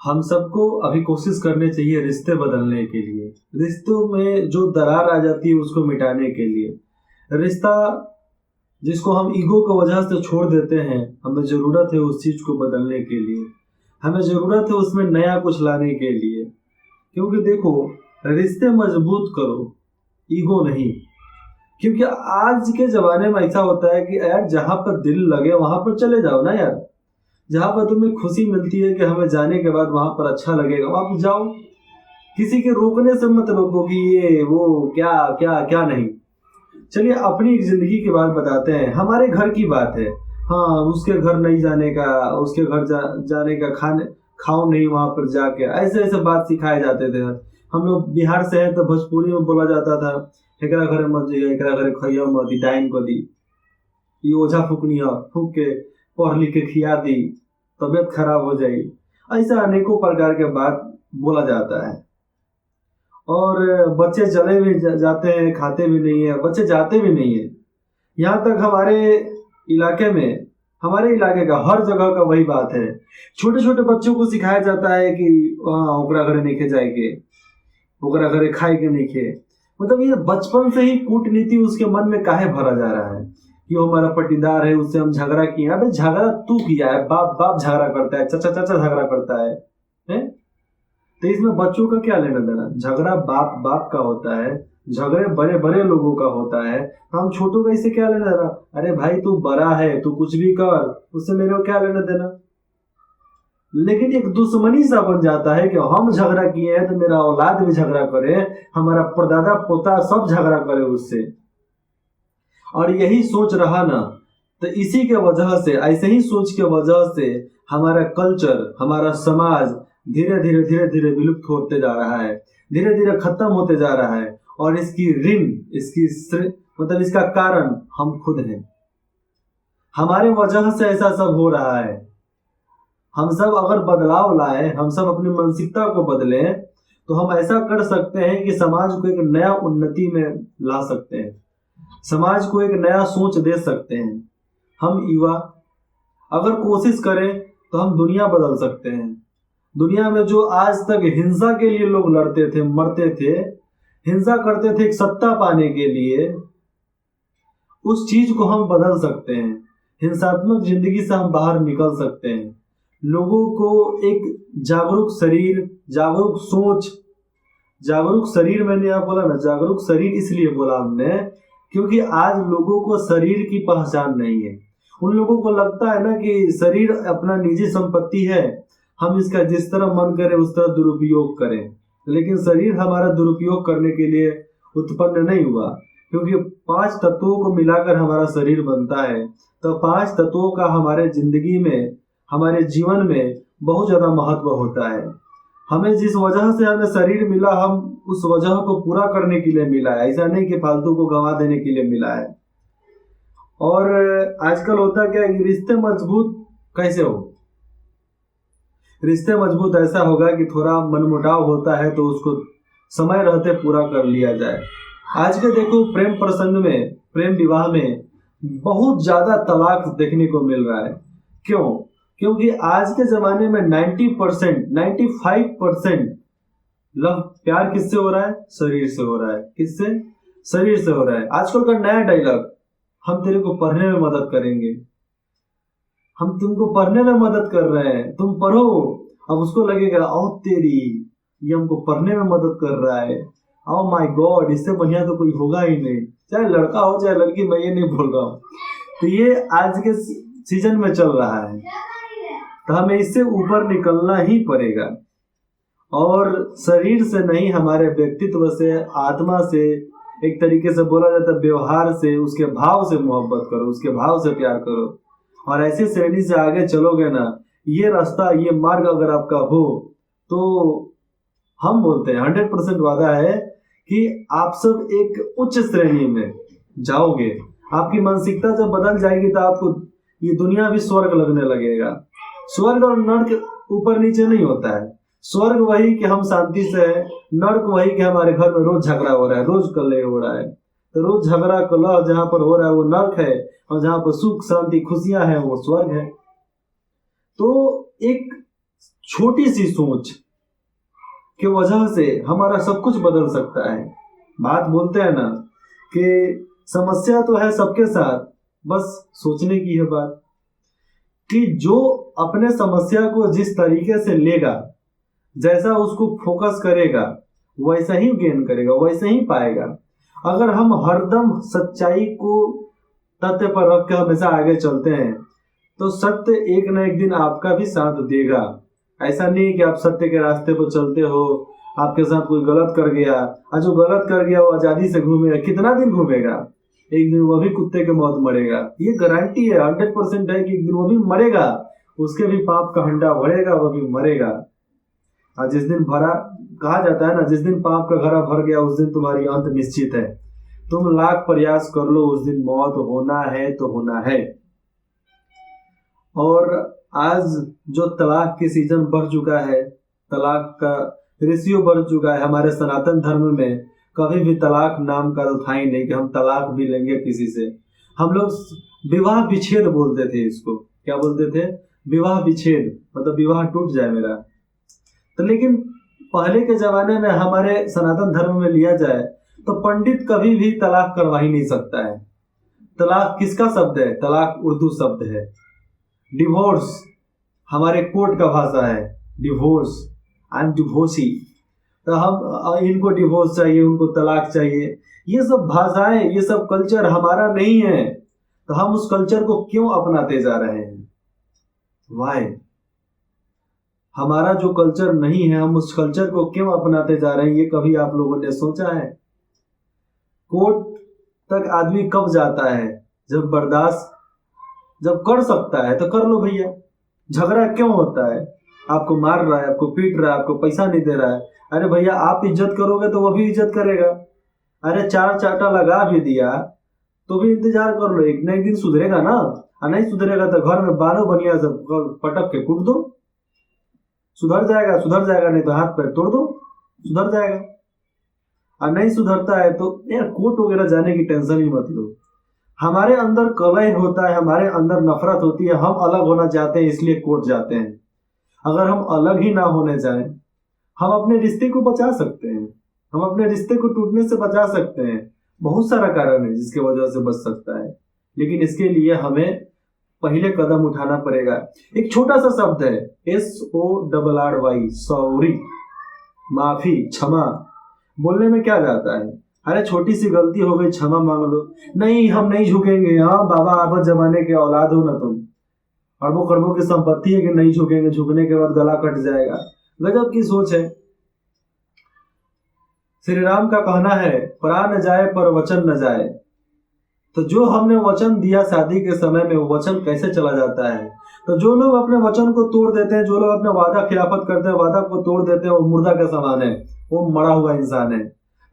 हम सबको अभी कोशिश करनी चाहिए रिश्ते बदलने के लिए, रिश्तों में जो दरार आ जाती है उसको मिटाने के लिए। रिश्ता जिसको हम ईगो की वजह से छोड़ देते हैं, हमें ज़रूरत है उस चीज़ को बदलने के लिए, हमें ज़रूरत है उसमें नया कुछ लाने के लिए। क्योंकि देखो, रिश्ते मजबूत करो, ईगो नहीं। क्योंकि आज के ज़माने में ऐसा होता है कि यार जहाँ पर दिल लगे वहाँ पर चले जाओ ना यार। जहाँ पर तुम्हें खुशी मिलती है कि हमें जाने के बाद वहाँ पर अच्छा लगेगा, वहाँ पर जाओ। किसी के रोकने से मत रोको कि ये वो क्या क्या क्या नहीं। चलिए अपनी एक जिंदगी की बात बताते हैं, हमारे घर की बात है। हाँ, उसके घर नहीं जाने का, उसके घर जाने का, खाने खाओ नहीं वहाँ पर जाके, ऐसे ऐसे बात सिखाए जाते थे। हम लोग बिहार से हैं तो भोजपुरी में बोला जाता था, एकरा घरे मत जाइए, एकरा घरे खइया मत, टाइम को दी, ये ओझा फूकनी है, फूक के पढ़ लिख के खिया दी, तबीयत खराब हो जाएगी। ऐसा अनेकों प्रकार के बात बोला जाता है। और बच्चे चले भी जाते हैं, खाते भी नहीं है, बच्चे जाते भी नहीं है। यहाँ तक इलाके में हमारे इलाके का हर जगह का वही बात है। छोटे छोटे बच्चों को सिखाया जाता है कि हाँ ओकरा घरे नहीं खे जाएंगे, ओकरा घरे खाए के नहीं खे। मतलब ये बचपन से ही कूटनीति उसके मन में काहे भरा जा रहा है कि वो हमारा पट्टीदार है, उससे हम झगड़ा किए। अबे झगड़ा तू किया है, बाप बाप झगड़ा करता है, चाचा चाचा झगड़ा करता है, हैं? तो इसमें बच्चों का क्या लेना देना? झगड़ा बाप बाप का होता है, झगड़े बड़े बड़े लोगों का होता है, तो हम छोटों का इससे क्या लेना देना? अरे भाई तू बड़ा है, तू कुछ भी कर, उससे मेरे को क्या लेना देना? लेकिन एक दुश्मनी सा बन जाता है कि हम झगड़ा किए हैं तो मेरा औलाद भी झगड़ा करे, हमारा परदादा पोता सब झगड़ा करे उससे। और यही सोच रहा ना, तो इसी के वजह से, ऐसे ही सोच के वजह से हमारा कल्चर, हमारा समाज धीरे धीरे धीरे धीरे विलुप्त होते जा रहा है, धीरे धीरे खत्म होते जा रहा है। और इसकी ऋण, मतलब इसका कारण हम खुद हैं। हमारे वजह से ऐसा सब हो रहा है। हम सब अगर बदलाव लाए, हम सब अपनी मानसिकता को बदलें, तो हम ऐसा कर सकते हैं कि समाज को एक नया उन्नति में ला सकते हैं, समाज को एक नया सोच दे सकते हैं। हम युवा अगर कोशिश करें तो हम दुनिया बदल सकते हैं। दुनिया में जो आज तक हिंसा के लिए लोग लड़ते थे, मरते थे, हिंसा करते थे एक सत्ता पाने के लिए, उस चीज को हम बदल सकते हैं। हिंसात्मक जिंदगी से हम बाहर निकल सकते हैं। लोगों को एक जागरूक शरीर, जागरूक सोच, जागरूक शरीर, मैंने यहाँ बोला ना, जागरूक शरीर इसलिए बोला हमने क्योंकि आज लोगों को शरीर की पहचान नहीं है। उन लोगों को लगता है ना कि शरीर अपना निजी संपत्ति है, हम इसका जिस तरह मन करे उस तरह दुरुपयोग करें। लेकिन शरीर हमारा दुरुपयोग करने के लिए उत्पन्न नहीं हुआ, क्योंकि 5 तत्वों को मिलाकर हमारा शरीर बनता है। तो 5 तत्वों का हमारे जिंदगी में, हमारे जीवन में बहुत ज्यादा महत्व होता है। हमें जिस वजह से हमें शरीर मिला, हम उस वजह को पूरा करने के लिए मिला है, ऐसा नहीं कि फालतू को गंवा देने के लिए मिला है। और आजकल होता क्या है कि रिश्ते मजबूत कैसे हो? रिश्ते मजबूत ऐसा होगा कि थोड़ा मनमुटाव होता है तो उसको समय रहते पूरा कर लिया जाए। आज के देखो प्रेम प्रसंग में, प्रेम विवाह में बहुत ज्यादा तलाक देखने को मिल रहा है। क्यों? क्योंकि आज के जमाने में 90%, 95% लव, प्यार किससे हो रहा है? शरीर से हो रहा है। किससे? शरीर से हो रहा है। आजकल का नया डायलॉग, हम तेरे को पढ़ने में मदद करेंगे, हम तुमको पढ़ने में मदद कर रहे हैं, तुम पढ़ो। अब उसको लगेगा ओ तेरी, ये हमको पढ़ने में मदद कर रहा है, ओ माय गॉड, इससे बढ़िया तो कोई होगा ही नहीं, चाहे लड़का हो चाहे लड़की, मैं ये नहीं बोल रहा हूँ। तो ये आज के सीजन में चल रहा है, तो हमें इससे ऊपर निकलना ही पड़ेगा। और शरीर से नहीं, हमारे व्यक्तित्व से, आत्मा से, एक तरीके से बोला जाता है व्यवहार से, उसके भाव से मोहब्बत करो, उसके भाव से प्यार करो। और ऐसे श्रेणी से आगे चलोगे ना, ये रास्ता, ये मार्ग अगर आपका हो, तो हम बोलते हैं 100% वादा है कि आप सब एक उच्च श्रेणी में जाओगे। आपकी मानसिकता जब बदल जाएगी तो आपको ये दुनिया भी स्वर्ग लगने लगेगा। स्वर्ग और नर्क ऊपर नीचे नहीं होता है। स्वर्ग वही कि हम शांति से है, नर्क वही कि हमारे घर में रोज झगड़ा हो रहा है, रोज कलह हो रहा है। तो रोज झगड़ा कलह जहां पर हो रहा है वो नर्क है, और जहां पर सुख शांति खुशियां हैं वो स्वर्ग है। तो एक छोटी सी सोच की वजह से हमारा सब कुछ बदल सकता है। बात बोलते हैं ना कि समस्या तो है सबके साथ, बस सोचने की है बात कि जो अपने समस्या को जिस तरीके से लेगा, जैसा उसको फोकस करेगा, वैसा ही गेन करेगा, वैसा ही पाएगा। अगर हम हरदम सच्चाई को तथ्य पर रख के हमेशा आगे चलते हैं तो सत्य एक न एक दिन आपका भी साथ देगा। ऐसा नहीं कि आप सत्य के रास्ते पर चलते हो, आपके साथ कोई गलत कर गया और जो गलत कर गया वो आजादी से घूमेगा, कितना दिन घूमेगा? एक दिन वो भी कुत्ते के मौत मरेगा। ये गारंटी है, 100% है कि एक दिन वो भी मरेगा, उसके भी पाप का हंडा भरेगा, वो भी मरेगा। और जिस दिन भरा, कहा जाता है ना, जिस दिन पाप का घड़ा भर गया उस दिन तुम्हारी अंत निश्चित है। तुम लाख प्रयास कर लो, उस दिन मौत होना है तो होना है। और आज जो तलाक की सीजन बढ़ चुका है, तलाक का रेशियो बढ़ चुका है, हमारे सनातन धर्म में कभी भी तलाक नाम का था ही नहीं कि हम तलाक भी लेंगे किसी से। हम लोग विवाह विच्छेद बोलते थे इसको। क्या बोलते थे? विवाह विच्छेद, मतलब विवाह टूट जाए मेरा। तो लेकिन पहले के जमाने में हमारे सनातन धर्म में लिया जाए तो पंडित कभी भी तलाक करवा ही नहीं सकता है। तलाक किसका शब्द है? तलाक उर्दू शब्द है। डिवोर्स हमारे कोर्ट का भाषा है, डिवोर्स, आई एम डिवोर्सी। तो हम इनको डिवोर्स चाहिए, उनको तलाक चाहिए। ये सब भाषाएं, ये सब कल्चर हमारा नहीं है, तो हम उस कल्चर को क्यों अपनाते जा रहे हैं? वाई? हमारा जो कल्चर नहीं है, हम उस कल्चर को क्यों अपनाते जा रहे हैं? ये कभी आप लोगों ने सोचा है? कोर्ट तक आदमी कब जाता है? जब बर्दाश्त, जब कर सकता है तो कर लो भैया। झगड़ा क्यों होता है? आपको मार रहा है, आपको पीट रहा है, आपको पैसा नहीं दे रहा है। अरे भैया, आप इज्जत करोगे तो वो भी इज्जत करेगा। अरे चार चाटा लगा भी दिया तो भी इंतजार कर लो, एक न एक दिन सुधरेगा ना। और नहीं सुधरेगा तो घर में बालो बनिया सब पटक के कूट दो, सुधर जाएगा। सुधर जाएगा नहीं तो हाथ पैर तोड़ दो, सुधर जाएगा। और नहीं सुधरता है तो यार कोर्ट वगैरह जाने की टेंशन ही मत लो। हमारे अंदर कलह होता है, हमारे अंदर नफरत होती है, हम अलग होना चाहते हैं इसलिए कोर्ट जाते हैं। अगर हम अलग ही ना होने जाएं, हम अपने रिश्ते को बचा सकते हैं, हम अपने रिश्ते को टूटने से बचा सकते हैं। बहुत सारा कारण है जिसके वजह से बच सकता है, लेकिन इसके लिए हमें पहले कदम उठाना पड़ेगा। एक छोटा सा शब्द है, SORRY, सॉरी, माफी, क्षमा। बोलने में क्या जाता है? अरे छोटी सी गलती हो गई, क्षमा मांग लो। नहीं, हम नहीं झुकेंगे। हाँ बाबा, आप जमाने के औलाद हो ना तुम, अरबों खरबों की संपत्ति है कि नहीं झुकेंगे, झुकने के बाद गला कट जाएगा। गजब की सोच है। श्री राम का कहना है, प्राण जाए पर वचन न जाए। तो जो हमने वचन दिया शादी के समय में, वो वचन कैसे चला जाता है? तो जो लोग अपने वचन को तोड़ देते हैं, जो लोग अपने वादा खिलाफत करते हैं, वादा को तोड़ देते हैं, वो मुर्दा के समान है, वो मरा हुआ इंसान है।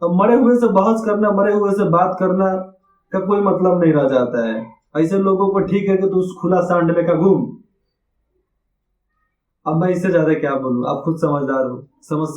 तो मरे हुए से बहस करना, मरे हुए से बात करना का कोई मतलब नहीं रह जाता है। ऐसे लोगों को ठीक है कि तू उस खुला सांड में का घूम। अब मैं इससे ज्यादा क्या बोलूं, आप खुद समझदार हो, समझ